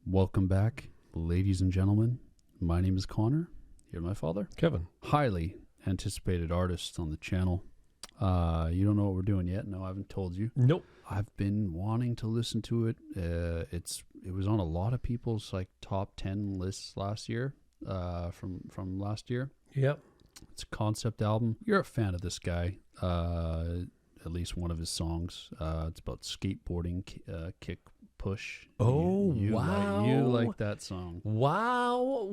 Welcome back, ladies and gentlemen. My name is Connor. Here, my father, Kevin. Highly anticipated artist on the channel. You don't know what we're doing yet. No, I haven't told you. Nope. I've been wanting to listen to it. It was on a lot of people's top 10 lists last year. From last year. Yep. It's a concept album. You're a fan of this guy. At least one of his songs. It's about skateboarding, kick. Push. Oh, wow. You like that song. Wow.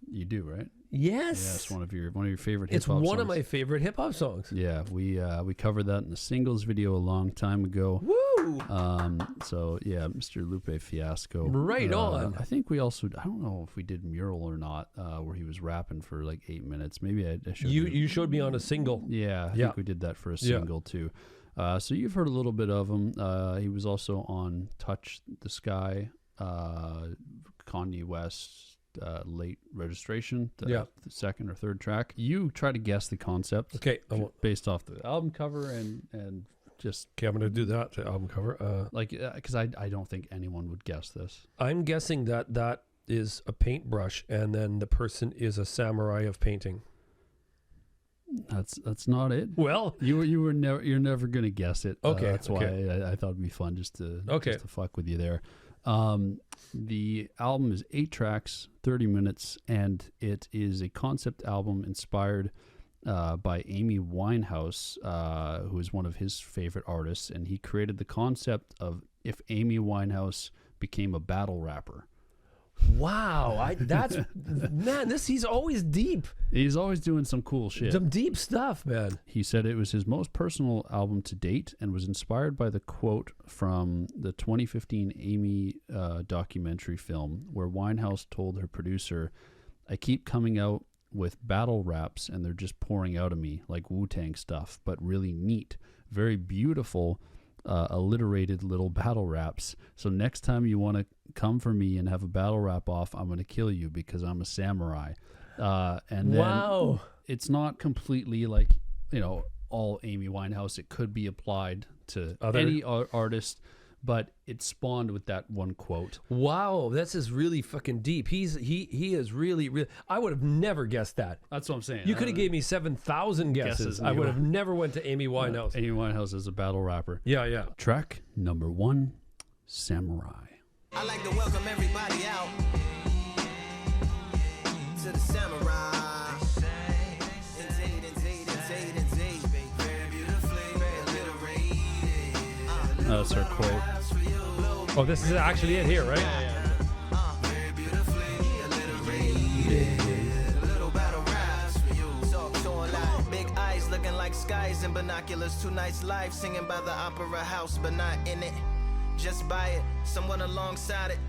You do, right? Yes. Yeah, it's one of your favorite hip hop songs. It's one of my favorite hip hop songs. Yeah, we covered that in a singles video a long time ago. Woo! So yeah, Mr. Lupe Fiasco. Right on. I think we also, I don't know if we did Mural or not, where he was rapping for 8 minutes. Maybe I showed you showed me on a single. Yeah, I think we did that for a single too. So you've heard a little bit of him. He was also on Touch the Sky, Kanye West, Late Registration, the second or third track. You try to guess the concept. Okay. Based off the album cover and just... Okay, I'm going to do that, the album cover. Because I don't think anyone would guess this. I'm guessing that is a paintbrush and then the person is a samurai of painting. That's not it. Well, you're never gonna guess it. Okay, that's why I thought it'd be fun just to fuck with you there. The album is 8 tracks, 30 minutes, and it is a concept album inspired by Amy Winehouse, who is one of his favorite artists, and he created the concept of if Amy Winehouse became a battle rapper. Wow, he's always deep. He's always doing some cool shit. Some deep stuff, man. He said it was his most personal album to date and was inspired by the quote from the 2015 Amy documentary film where Winehouse told her producer, "I keep coming out with battle raps and they're just pouring out of me like Wu-Tang stuff, but really neat, very beautiful, alliterated little battle raps. So next time you want to come for me and have a battle rap off, I'm going to kill you because I'm a samurai." And then it's not completely all Amy Winehouse. It could be applied to any artist, but it spawned with that one quote. Wow, this is really fucking deep. He is really. I would have never guessed that. That's what I'm saying. You could have gave me 7,000 guesses. I would have never went to Amy Winehouse. Amy Winehouse is a battle rapper. Yeah. Track number 1, Samurai. I like to welcome everybody out to the Samurai. That's her quote. Oh, this is actually it here, right? Big eyes looking like skies and binoculars. 2 nights live singing by the opera house, but not in it. Just by it, someone alongside it.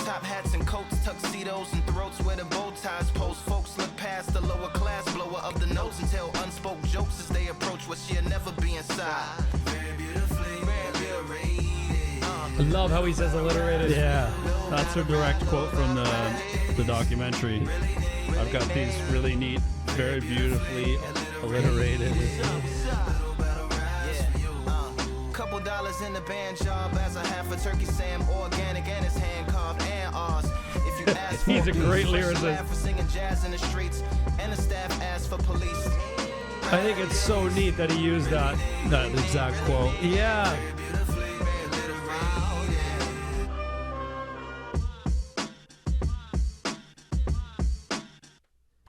Top hats and coats, tuxedos and throats where the bow ties post. Folks look past the lower class blower of the notes and tell unspoke jokes as they approach what she'll never be inside. Very beautifully, I love how he says alliterated. Yeah, that's her direct quote from the documentary. I've got these really neat, very beautifully alliterated. Couple dollars in the band job as a half a turkey Sam, organic and his hand carved and ours. If you ask He's for a great lyricist. For singing jazz in the streets, and the staff asked for police. I think it's so neat that he used that exact quote. Yeah.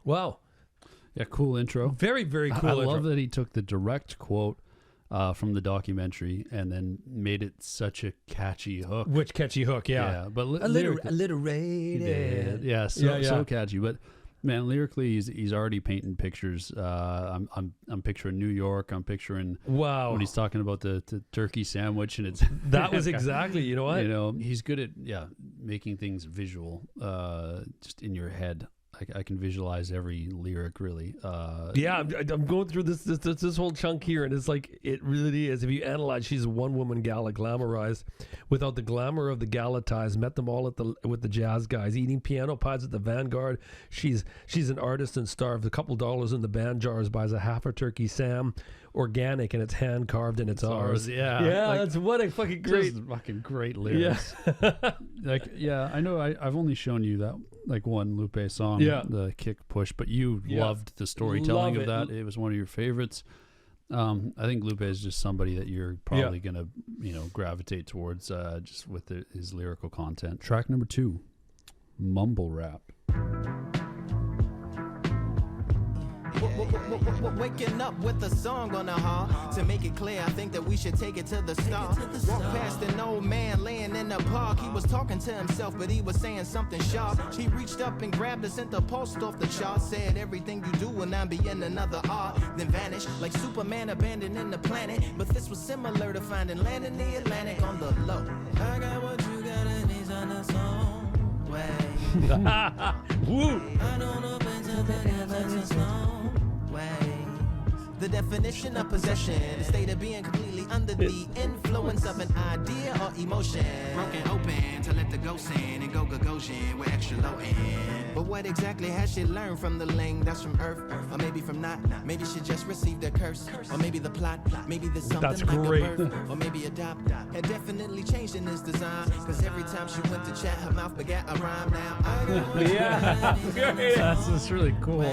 Wow. Yeah, cool intro. Very, very cool I intro. love that he took the direct quote from the documentary and then made it such a catchy hook. Which catchy hook, yeah. But alliterated. Yeah, so catchy. But man, lyrically, he's already painting pictures. I'm picturing New York. I'm picturing when he's talking about the turkey sandwich, and it's that was exactly. You know what? He's good at making things visual, just in your head. I can visualize every lyric really. I'm going through this whole chunk here, and it's like it really is. If you analyze, she's a one-woman gala, glamorized without the glamour of the gala ties. Met them all with the jazz guys, eating piano pies at the Vanguard. She's an artist and starved a couple dollars in the band jars, buys a half a turkey Sam. organic and it's hand carved and it's ours. Yeah. Yeah, Like, that's what a fucking great. just fucking great lyrics. I know I've only shown you that like one Lupe song, the Kick Push, but you loved the storytelling of that. It was one of your favorites. I think Lupe is just somebody that you're probably gonna, gravitate towards just with his lyrical content. Track number 2, Mumble Rap. Waking up with a song on the heart. To make it clear, I think that we should take it to the start. Walk past an old man laying in the park. He was talking to himself, but he was saying something sharp. He reached up and grabbed a center post off the chart. Said everything you do will now be in another art. Then vanished like Superman abandoning the planet. But this was similar to finding land in the Atlantic on the low. I got what you got and he's on the song way. Woo! I don't know better than heaven's long way. The definition of possession, the state of being completely under the influence of an idea or emotion. Broken open to let the ghost in and go Gagosian with extra low end. But what exactly has she learned from the ling that's from Earth? Or maybe from not? Maybe she just received a curse. Or maybe the plot, maybe there's something That's like great. a birth. Or maybe adopt. Had definitely changed in its design. Cause every time she went to chat, her mouth begat a rhyme. Now I got what That's just really cool.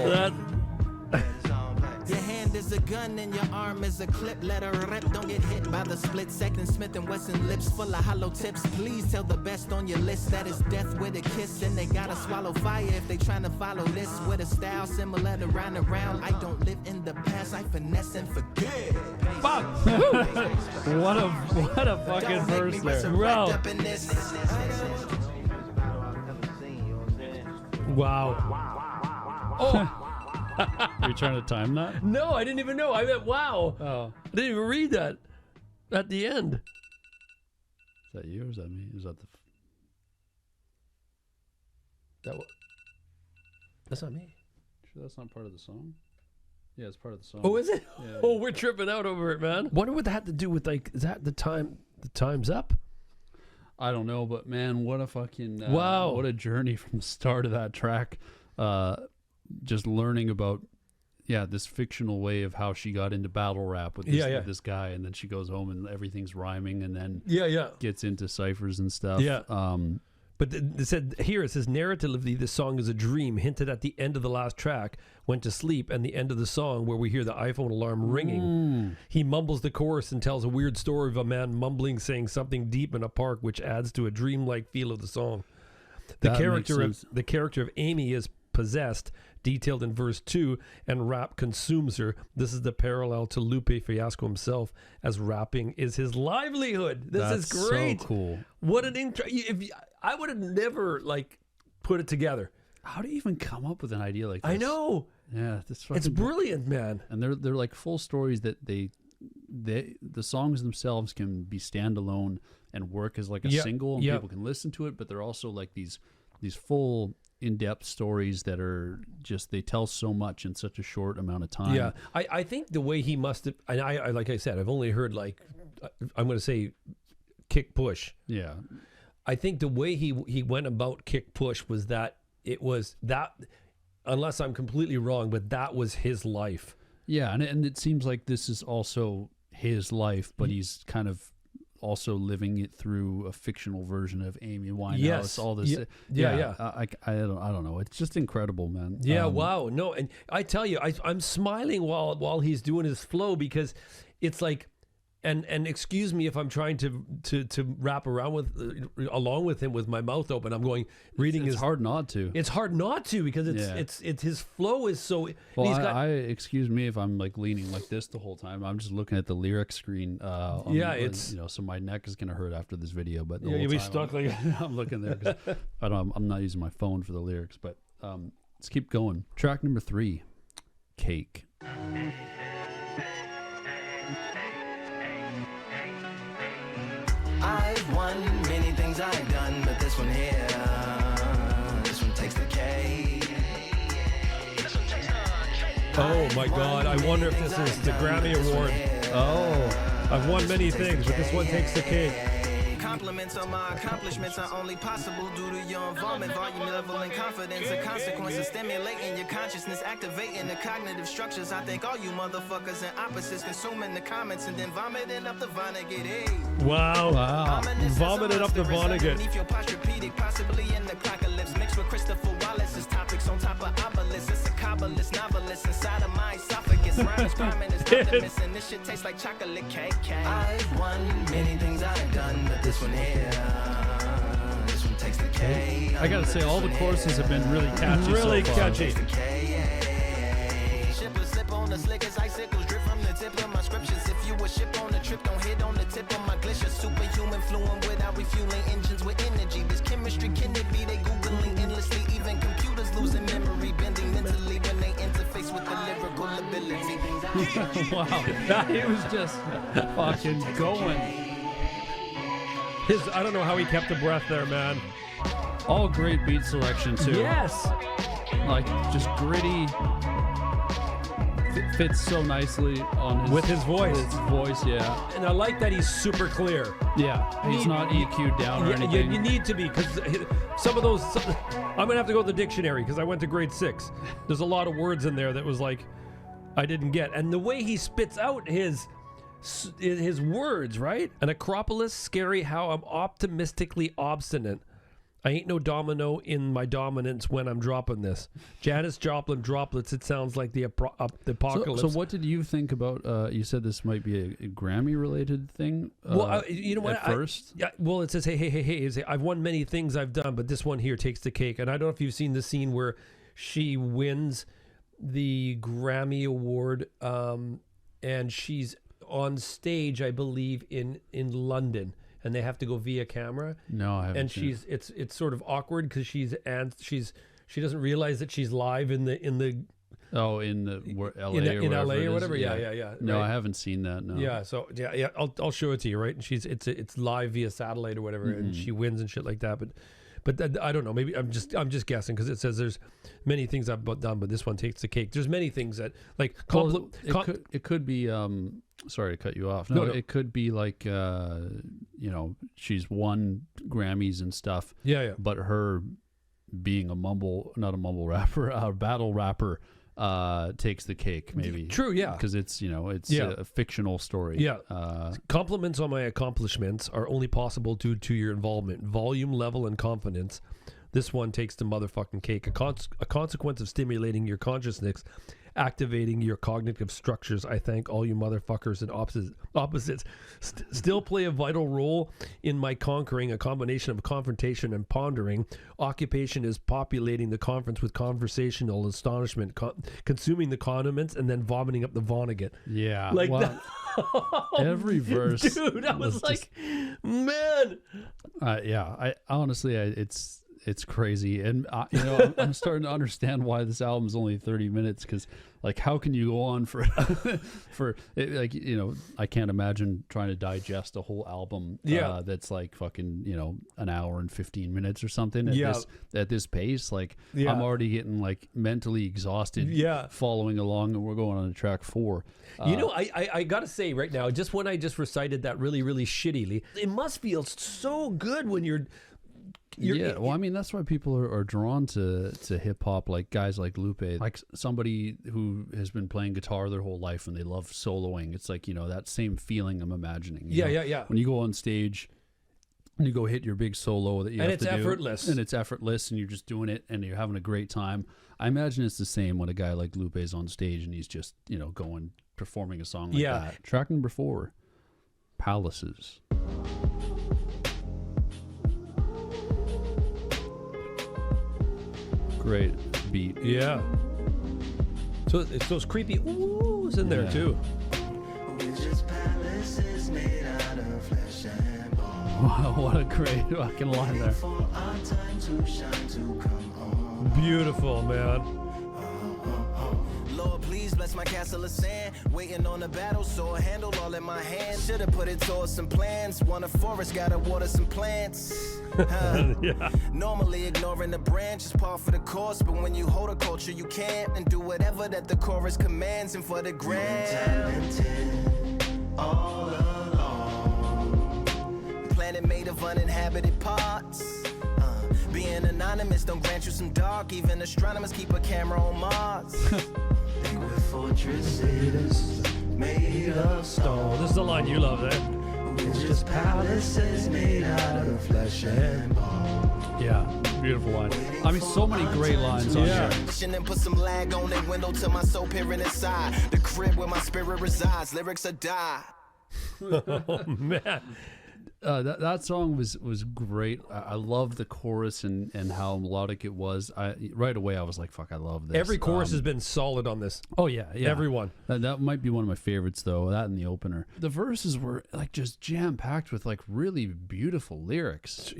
Your hand is a gun and your arm is a clip. Let her rip, don't get hit by the split second. Smith & Wesson lips full of hollow tips. Please tell the best on your list that is death with a kiss. And they gotta swallow fire if they tryna follow this with a style similar to Run Around. I don't live in the past, I finesse and forget. Fuck! What a fucking verse there. Bro. Up in this. Wow. Oh. Are you trying to time that? No, I didn't even know. I meant, wow. Oh. I didn't even read that at the end. Is that you or is that me? Is that the... That's not me. Sure that's not part of the song? Yeah, it's part of the song. Oh, is it? Yeah, Oh, we're tripping out over it, man. Wonder what that had to do with, like, is that the time's up? I don't know, but man, what a fucking... Wow. What a journey from the start of that track. Just learning about this fictional way of how she got into battle rap with this, with this guy, and then she goes home and everything's rhyming, and then gets into ciphers and stuff. But it said here, it says narratively the song is a dream hinted at the end of the last track, went to sleep, and the end of the song where we hear the iPhone alarm ringing. He mumbles the chorus and tells a weird story of a man mumbling saying something deep in a park, which adds to a dreamlike feel of the song. The character of Amy is possessed, detailed in verse 2, and rap consumes her. This is the parallel to Lupe Fiasco himself, as rapping is his livelihood. This is great. So cool. What an intro. I would have never put it together. How do you even come up with an idea like this? I know. Yeah, it's brilliant, man. And they're like full stories that the songs themselves can be standalone and work as like a single, and people can listen to it, but they're also like these full in-depth stories that are just, they tell so much in such a short amount of time. Yeah, I think the way he must have, and I like I said, I've only heard I'm going to say Kick Push. Yeah. I think the way he went about Kick Push was that it was that, unless I'm completely wrong, but that was his life. Yeah, and it seems like this is also his life, but he's kind of also living it through a fictional version of Amy Winehouse. Yes. All this. Yeah. I don't know. It's just incredible, man. Yeah. Wow. No, and I tell you, I'm smiling while he's doing his flow, because it's like, and excuse me if I'm trying to wrap around along with him with my mouth open. I'm going reading. It's hard not to. It's hard not to, because it's his flow is so. Well, I excuse me if I'm like leaning like this the whole time. I'm just looking at the lyric screen. So my neck is gonna hurt after this video. But you'll be stuck like I'm looking there because I'm not using my phone for the lyrics. But let's keep going. Track number 3, Cake. I've won many things I've done, but this one here, this one takes the cake. Oh my God! I wonder if this is the Grammy Award. Oh, I've won many things, but this one takes the cake. Compliments on my accomplishments are only possible due to your involvement, volume, level, and confidence. A consequence of stimulating your consciousness, activating the cognitive structures. I think all you motherfuckers and opposites consuming the comments and then vomiting up the Vonnegut. Hey. Wow. Vomited up the Vonnegut. Beneath your posturepedic, possibly in the clockalypse, mixed with Christopher Wallace's topics on top of obelisks. It's a kabbalist novelist inside of my esophagus. Rhymes climbing is optimist, and this shit tastes like chocolate cake. I've won many things I've done, but this one here, this one takes the K. I gotta say, all the choruses have been really catchy. Really so far. catchy. Shipper slip on the slick as icicles drip from the tip of my scriptures. If you a ship on the trip, don't hit on the tip of my glacier. Superhuman fluent without refueling engines with energy. This chemistry can it be? They googling endlessly. Even computers losing memory, bending mentally when they interface with the lyrical ability. Wow, he was just fucking going. I don't know how he kept the breath there, man. All great beat selection too. Yes. Like just gritty. Fits so nicely on his voice. His voice, yeah. And I like that he's super clear. Yeah, he's not EQ'd down or anything. You need to be, because some of those, I'm gonna have to go to the dictionary because I went to grade 6. There's a lot of words in there that was like I didn't get, and the way he spits out his words, right? An Acropolis, scary how I'm optimistically obstinate. I ain't no domino in my dominance when I'm dropping this. Janis Joplin droplets, it sounds like the apocalypse. So what did you think about, you said this might be a Grammy-related thing? Well, you know what? At first? Well, it says, hey, I've won many things I've done, but this one here takes the cake. And I don't know if you've seen the scene where she wins the Grammy Award, and she's on stage, I believe, in London. And they have to go via camera. No, I haven't. And it's sort of awkward because she doesn't realize that she's live in the LA in LA or whatever. Yeah. No, right? I haven't seen that. No. Yeah. So yeah. I'll show it to you. Right. And it's live via satellite or whatever, and she wins and shit like that. But I don't know. Maybe I'm just guessing because it says there's many things I've done, but this one takes the cake. There's many things that like it could be. Sorry to cut you off. No, it could be like she's won Grammys and stuff. Yeah. But her being a battle rapper takes the cake. Maybe true. Yeah. Because it's a fictional story. Yeah. Compliments on my accomplishments are only possible due to your involvement, volume, level, and confidence. This one takes the motherfucking cake. A consequence of stimulating your consciousness, activating your cognitive structures. I thank all you motherfuckers and opposites. Still play a vital role in my conquering, a combination of confrontation and pondering. Occupation is populating the conference with conversational astonishment, consuming the condiments, and then vomiting up the Vonnegut. Yeah. Like that. Every verse. Dude, I was like, man. I honestly, it's crazy, and I'm starting to understand why this album's only 30 minutes, because like how can you go on for I can't imagine trying to digest a whole album that's like fucking an hour and 15 minutes or something at this pace. Like I'm already getting like mentally exhausted following along, and we're going on to track 4. I gotta say right now, just when I just recited that really, really shittily, it must feel so good when you're well, I mean, that's why people are drawn to hip hop, like guys like Lupe, like somebody who has been playing guitar their whole life and they love soloing. It's like, that same feeling I'm imagining. Yeah. When you go on stage and you go hit your big solo that you have to do. And it's effortless, and you're just doing it and you're having a great time. I imagine it's the same when a guy like Lupe is on stage and he's just, performing a song like that. Track number 4, Palaces. Great beat. Yeah. So it's those creepy oohs in there too. Wow, what a great fucking line there. Beautiful, man. Lord, please bless my castle of sand. Waiting on the battle, so I handle all in my hands. Should've put it towards some plans. Want a forest, gotta water some plants. Normally ignoring the branch is par for the course, but when you hold a culture, you can't and do whatever that the chorus commands. And for the grand, all along, planted planet made of uninhabited parts. Being anonymous don't grant you some dark. Even astronomers keep a camera on Mars. Think we're fortresses made of stone. This is the line you love, eh? We're just palaces made out of flesh and bone. Yeah, beautiful line. I mean, so many great lines on Yeah. there. And put some lag on the window till my soul peering inside. The crib where my spirit resides. Lyrics are die. Oh man. That song was great. I love the chorus and how melodic it was. Right away I was like, "Fuck, I love this." Every chorus has been solid on this. Oh yeah. Everyone. That might be one of my favorites though. That and the opener. The verses were like just jam packed with like really beautiful lyrics.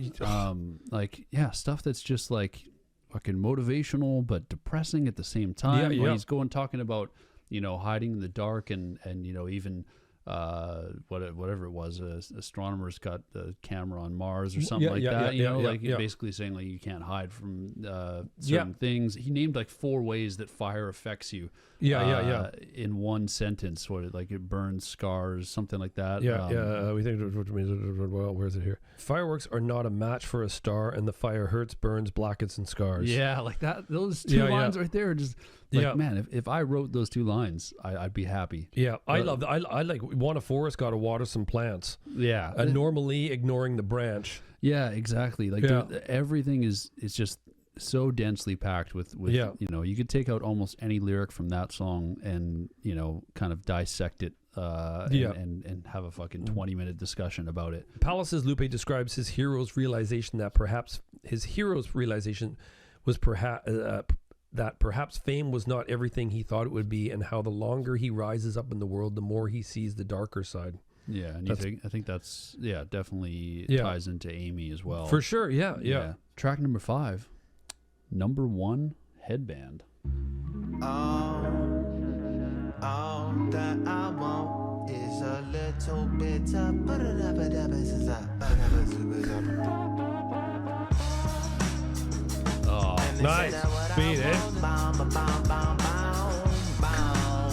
Stuff that's just like fucking motivational but depressing at the same time. Yeah. When he's talking about hiding in the dark and even. Whatever it was, astronomers got the camera on Mars or something like that. Basically saying like you can't hide from certain things. He named like 4 ways that fire affects you. In one sentence, it burns, scars, something like that. We think well, where is it here? Fireworks are not a match for a star, and the fire hurts, burns, blackens, and scars. Yeah, like that. Those 2 lines right there are just like, man, if I wrote those 2 lines, I'd be happy. Yeah, I love that. I like want a forest, gotta water some plants. Yeah, normally ignoring the branch. Yeah, exactly. Like everything is just so densely packed with you could take out almost any lyric from that song and kind of dissect it and have a fucking 20-minute discussion about it. Palace's Lupe describes his hero's realization that perhaps fame was not everything he thought it would be, and how the longer he rises up in the world, the more he sees the darker side. Yeah, and I think that's definitely ties into Amy as well. For sure, yeah. Track number 5, number 1, Headband. All that I want is a little bit of nice beat, eh?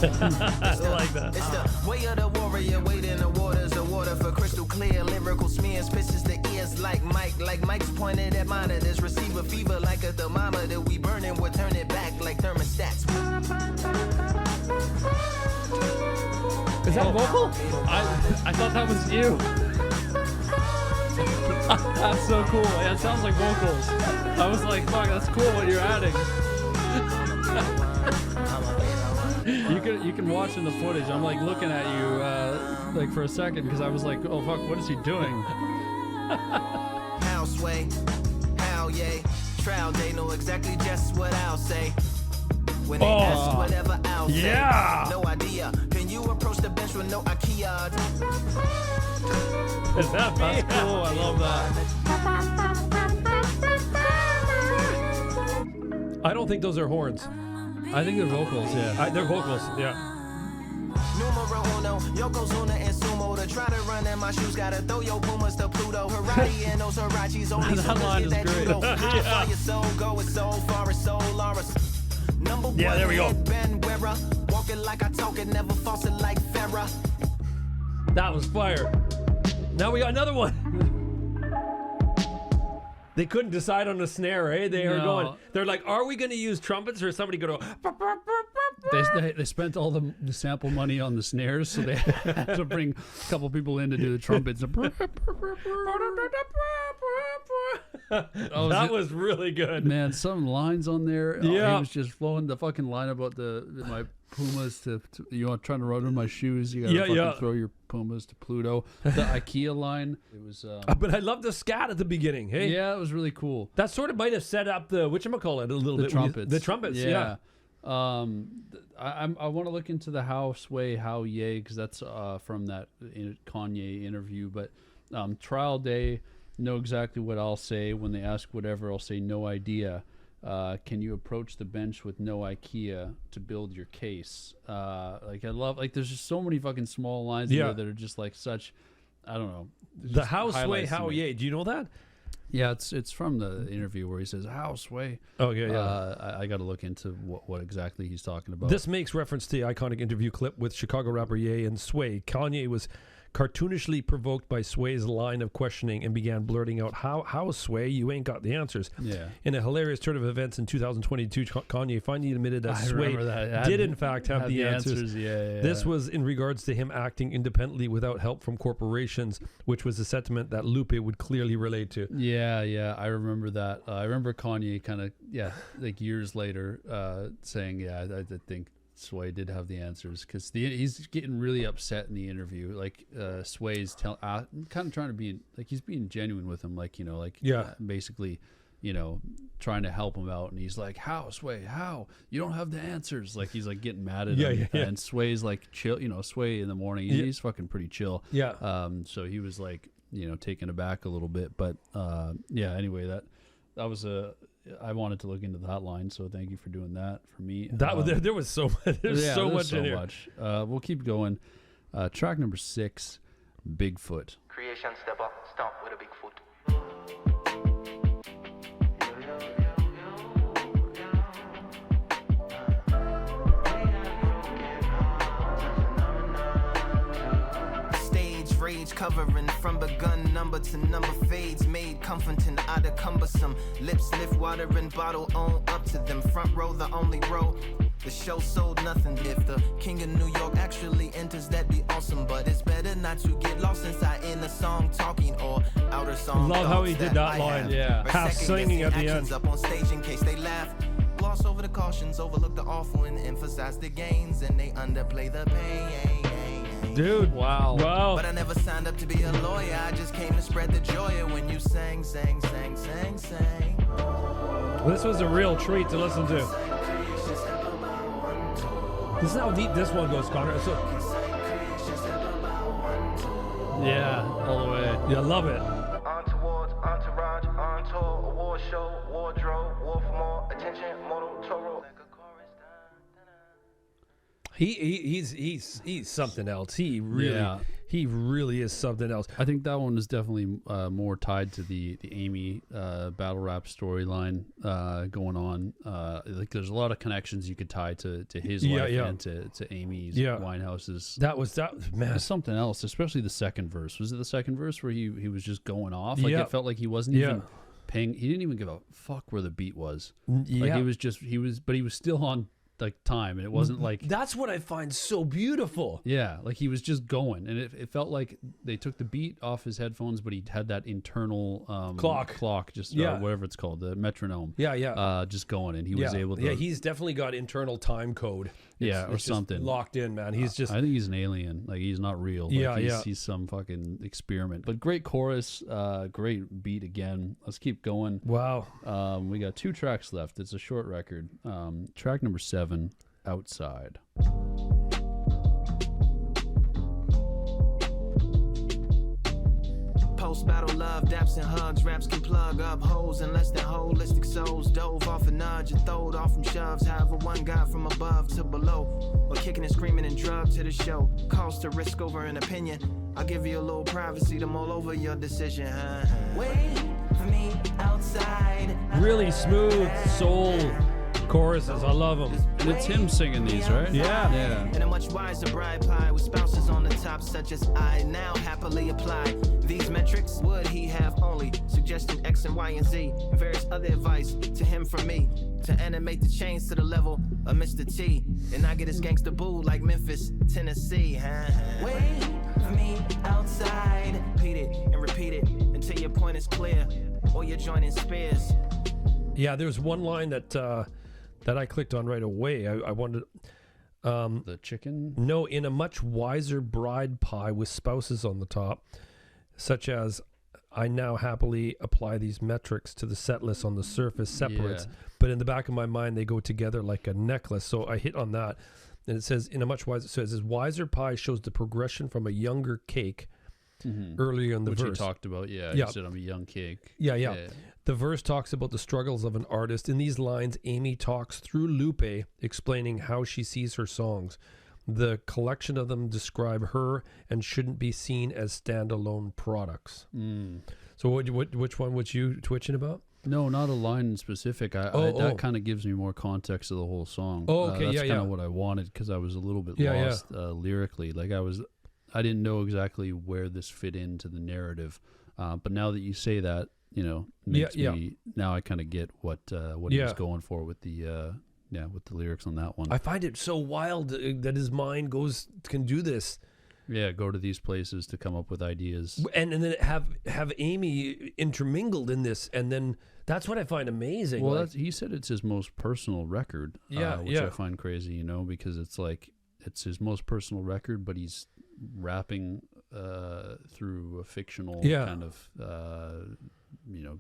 I like that. It's the way of the warrior, waiting the waters of water for crystal clear lyrical smears, pisses the ears like Mike's pointed at monitors, receiver fever like a thermometer. We burning, we'll turn it back like thermostats. Is that vocal? I thought that was you. That's so cool. Yeah, it sounds like vocals. I was like, fuck, that's cool what you're adding. You can watch in the footage. I'm like looking at you like for a second because I was like, oh fuck, what is he doing? Houseway, how yay, trial day, know exactly just what I'll say. When they ask whatever I'll say, no idea. Can you approach the bench with no IKEA? Is that me? That's cool. I love that. I don't think those are horns. I think they're vocals. Yeah, they're vocals. Yeah. Numero uno, Yokozuna and Sumo. To try to run in my shoes, gotta throw your Pumas to Pluto. Harari and those Harachis only That line is that great. judo. How far your soul go, it's so far, it's so Loris. Number 1, there we go. Headband wearer. Walking like I talk it, never false it like Farrah. That was fire. Now we got another one. They couldn't decide on the snare, eh? They are going. They're like, are we going to use trumpets or somebody going to? They spent all the sample money on the snares, so they had to bring a couple people in to do the trumpets. That was really good. Man, some lines on there. Yeah. He was just flowing the fucking line about my Pumas to trying to run in my shoes. You gotta throw your Pumas to Pluto. The IKEA line. It was. But I love the scat at the beginning. Hey. Yeah, it was really cool. That sort of might have set up the whatchamacallit a little bit. Trumpets. The trumpets. Yeah. I want to look into the Houseway, How Yay, because that's from that Kanye interview. But trial day, know exactly what I'll say. When they ask whatever, I'll say no idea. Can you approach the bench with no IKEA to build your case? I love, there's just so many fucking small lines in there that are just like such, I don't know. The Houseway, How Yay. Do you know that? Yeah, it's from the interview where he says Houseway. Oh yeah. I got to look into what exactly he's talking about. This makes reference to the iconic interview clip with Chicago rapper Ye and Sway. Kanye was cartoonishly provoked by Sway's line of questioning and began blurting out, how Sway, you ain't got the answers. Yeah. In a hilarious turn of events in 2022, Kanye finally admitted that I Sway remember that. did in fact have the answers. Yeah. This was in regards to him acting independently without help from corporations, which was a sentiment that Lupe would clearly relate to. Yeah, I remember that. I remember Kanye kind of, like years later, saying, I think Sway did have the answers, because he's getting really upset in the interview. Like Sway's kind of trying to be like, he's being genuine with him, like, basically, trying to help him out, and he's like, how, Sway, how you don't have the answers? Like, he's like getting mad at him. And Sway's like chill, Sway in the morning, he's fucking pretty chill. So he was like, taken aback a little bit, but anyway, that was I wanted to look into that line, so thank you for doing that for me. There was so much. There's so much in here. We'll keep going. Track number 6, Bigfoot. Creation step up, stomp with a Bigfoot. Rage covering from begun number to number fades, made comforting out of cumbersome lips lift water and bottle on up to them, front row the only row. The show sold nothing. If the king of New York actually enters, that'd be awesome, but it's better not to get lost inside in a song talking or outer song. Love how he did that line, half singing at the end. Up on stage in case they laugh, gloss over the cautions, overlook the awful and emphasize the gains, and they underplay the pain. Dude, wow. But I never signed up to be a lawyer, I just came to spread the joy when you sang. This was a real treat to listen to. This is how deep this one goes, Connor. All the way. I love it. On towards, entourage, on tour, award show, wardrobe, war for more attention, model, Toro. He's something else. He really is something else. I think that one is definitely more tied to the Amy battle rap storyline going on. Like, there's a lot of connections you could tie to his life and to Amy's Winehouse's. That was man. There's something else, especially the second verse. Was it the second verse where he was just going off? Like, it felt like he wasn't even paying. He didn't even give a fuck where the beat was. Like, he was still on like time, and it wasn't like, that's what I find so beautiful. Like, he was just going, and it felt like they took the beat off his headphones, but he had that internal clock, just whatever it's called, the metronome, just going, and he was able to. He's definitely got internal time code. It's something locked in, man. He's just, I think he's an alien. Like, he's not real. Like, he's some fucking experiment. But great chorus, great beat again. Let's keep going. Wow. We got 2 tracks left. It's a short record. Track number 7, Outside. Post-battle love, daps and hugs, raps can plug up holes in less than holistic souls. Dove off a nudge and throwed off from shoves. However, one got from above to below, or kicking and screaming and drug to the show. Cost to risk over an opinion. I'll give you a little privacy to mull over your decision. Wait for me outside. Really smooth soul choruses. I love them. And it's him singing these, right? Yeah. And a much wiser bride pie with spouses on the top, such as I now happily apply. These metrics would he have only suggesting X and Y and Z, and various other advice to him from me to animate the chains to the level of Mr. T, and I get his gangster boo like Memphis, Tennessee. Wait for me outside. Repeat it until your point is clear, or you're joining spears. Yeah, there's one line that I clicked on right away. I wanted the chicken. No, in a much wiser bride pie with spouses on the top, such as I now happily apply these metrics to the set list on the surface separates, but in the back of my mind they go together like a necklace. So I hit on that, and it says in a much wiser. So it says wiser pie shows the progression from a younger cake. Earlier in the verse, which he talked about, he said I'm a young cake. The verse talks about the struggles of an artist. In these lines, Amy talks through Lupe, explaining how she sees her songs. The collection of them describe her and shouldn't be seen as standalone products. So which one was you twitching about? No, not a line in specific. That kind of gives me more context of the whole song. That's kind of what I wanted, because I was a little bit lost lyrically. Like, I was I didn't know exactly where this fit into the narrative, but now that you say that, makes me now I kind of get what he was going for with the with the lyrics on that one. I find it so wild that his mind can do this. Yeah, go to these places to come up with ideas, and then have Amy intermingled in this, and then that's what I find amazing. Well, he said it's his most personal record, which I find crazy, because it's like it's his most personal record, but he's rapping through a fictional kind of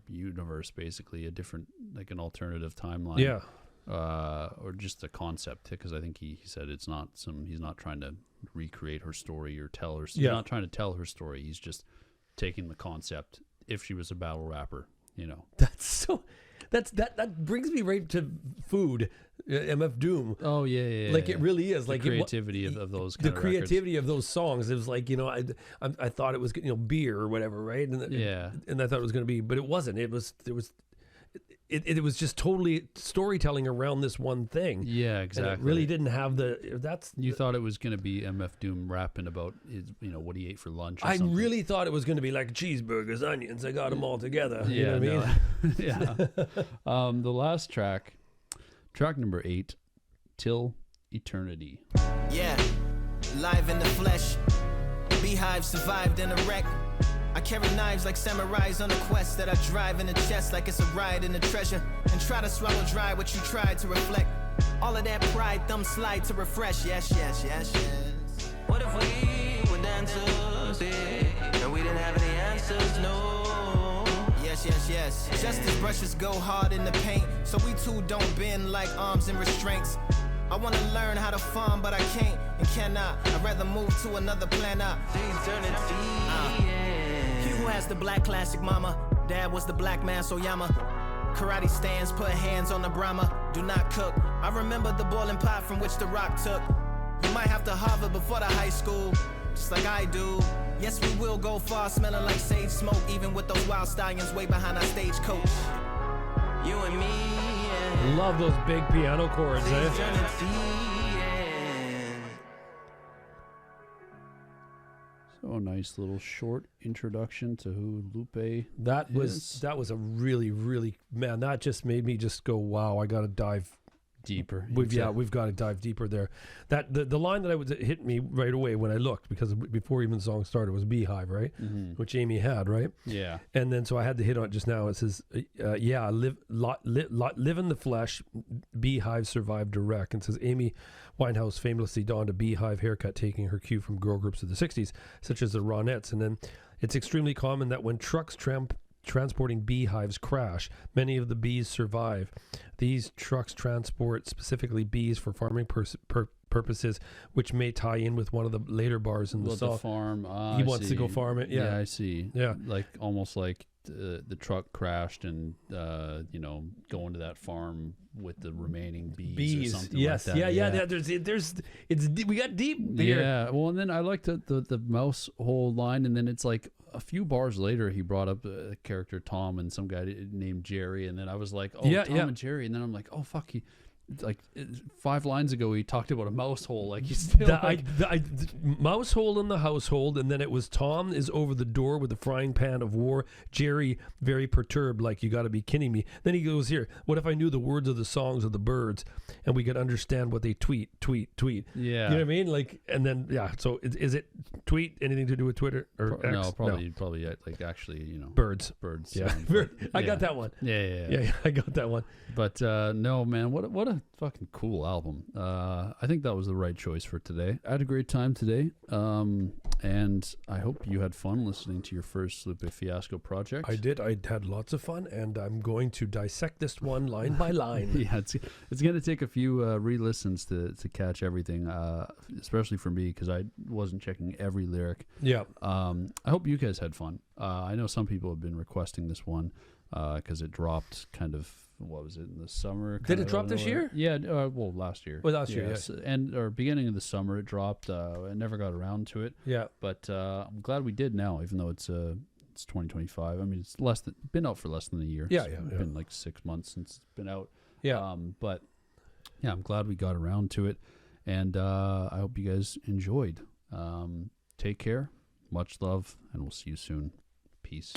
universe, basically a different, like an alternative timeline. Yeah. Or just a concept, because I think he said he's not trying to recreate her story or tell her. He's not trying to tell her story. He's just taking the concept. If she was a battle rapper, that brings me right to food. MF Doom. Oh yeah. Like it really is. Like creativity of those. The creativity of those songs. It was like I thought it was beer or whatever, right? And I thought it was going to be, but it wasn't. It was just totally storytelling around this one thing. Yeah, exactly. And it really didn't have You thought it was going to be MF Doom rapping about his, what he ate for lunch. Or I something. really thought it was going to be like cheeseburgers, onions. I got them all together. You know what I mean? Yeah. The last track number 8, Till Eternity. Yeah, live in the flesh. Beehive survived in a wreck. I carry knives like samurais on a quest that I drive in the chest like it's a ride in the treasure, and try to swallow dry what you tried to reflect. All of that pride, thumb slide to refresh. Yes. What if we were dancers, and we didn't have any answers? No. Yes. Justice brushes go hard in the paint, so we too don't bend like arms and restraints. I want to learn how to farm, but I can't and cannot. I'd rather move to another planet. He who has the black classic mama, dad was the black man Soyama. Karate stands, put hands on the Brahma, do not cook. I remember the boiling pot from which the rock took. You might have to Harvard before the high school, just like I do. Yes, we will go far, smelling like sage smoke, even with those wild stallions way behind our stagecoach. You and me, yeah. Love those big piano chords, So a nice little short introduction to who Lupe is. That was a really, really, man, that just made me just go, wow, I got to dive deeper. We've got to dive deeper there. That the line that hit me right away when I looked, because before even the song started, was Beehive, right? Mm-hmm. Which Amy had, right? Yeah. And then so I had to hit on it just now. It says, live in the flesh, Beehive survived direct. And it says Amy Winehouse famously donned a beehive haircut, taking her cue from girl groups of the 60s, such as the Ronettes. And then it's extremely common that when trucks transporting beehives crash, many of the bees survive. These trucks transport specifically bees for farming purposes, which may tie in with one of the later bars in the song. The farm. He wants to go farm it. Yeah, I see. Yeah, like almost like the truck crashed and going to that farm with the remaining bees or something like that. Yeah. We got deep here. Yeah. Well, and then I liked the mouse hole line, and then it's like a few bars later he brought up a character Tom and some guy named Jerry, and then I was like, Tom and Jerry, and then I'm like, oh fuck, he like 5 lines ago he talked about a mouse hole, like he's still mouse hole in the household, and then it was Tom is over the door with the frying pan of war, Jerry very perturbed, like you got to be kidding me. Then he goes, here, what if I knew the words of the songs of the birds and we could understand what they tweet. Yeah, you know what I mean? Like, and then so is it tweet anything to do with Twitter or X? No, probably like actually birds. Yeah. I got that one. Yeah, I got that one. But no, man, what a fucking cool album. I think that was the right choice for today. I had a great time today, and I hope you had fun listening to your first Lupe Fiasco project. I did. I had lots of fun, and I'm going to dissect this one line by line. Yeah, it's going to take a few re-listens to catch everything, especially for me, because I wasn't checking every lyric. Yeah. I hope you guys had fun. I know some people have been requesting this one because it dropped kind of, what was it, in the summer? Did it drop this year? Yeah, well, last year. Well, last year, yes. And or beginning of the summer, it dropped. I never got around to it. Yeah. But I'm glad we did now, even though it's 2025. I mean, it's been out for less than a year. Yeah, it's been like 6 months since it's been out. Yeah. But yeah, I'm glad we got around to it, and I hope you guys enjoyed. Take care. Much love, and we'll see you soon. Peace.